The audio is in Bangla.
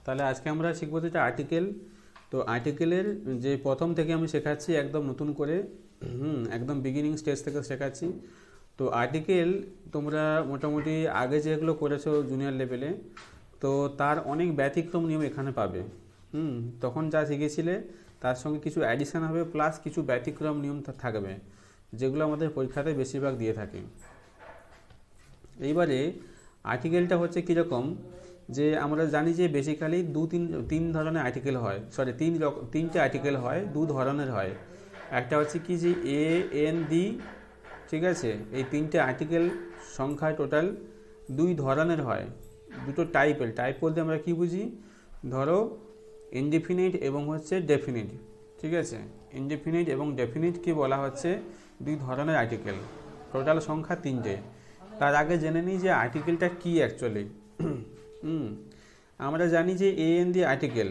তাহলে আজকে আমরা শিখবো যেটা আর্টিকেল। তো আর্টিকেলের যে প্রথম থেকে আমি শেখাচ্ছি একদম নতুন করে, একদম বিগিনিং স্টেজ থেকে শেখাচ্ছি। তো আর্টিকেল তোমরা মোটামুটি আগে যেগুলো করেছো জুনিয়র লেভেলে, তো তার অনেক ব্যতিক্রম নিয়ম এখানে পাবে। তখন যা শিখেছিলে তার সঙ্গে কিছু অ্যাডিশন হবে, প্লাস কিছু ব্যতিক্রম নিয়ম থাকবে, যেগুলো আমাদের পরীক্ষাতে বেশিরভাগ দিয়ে থাকে। এইবারে আর্টিকেলটা হচ্ছে কীরকম, যে আমরা জানি যে বেসিক্যালি তিন ধরনের আর্টিকেল হয়, তিনটে আর্টিকেল হয়, দু ধরনের হয়। একটা হচ্ছে কি যে এ এন ডি, ঠিক আছে, এই তিনটে আর্টিকেল সংখ্যায় টোটাল দুই ধরনের হয়, দুটো টাইপের। টাইপ বলতে আমরা কি বুঝি, ধরো ইনডিফিনিট এবং হচ্ছে ডেফিনিট, ঠিক আছে। ইনডিফিনিট এবং ডেফিনিটকে বলা হচ্ছে দুই ধরনের আর্টিকেল, টোটাল সংখ্যা তিনটে। তার আগে জেনে নিই যে আর্টিকেলটা কী অ্যাকচুয়ালি। আমরা জানি যে এ এন ডি আর্টিকেল,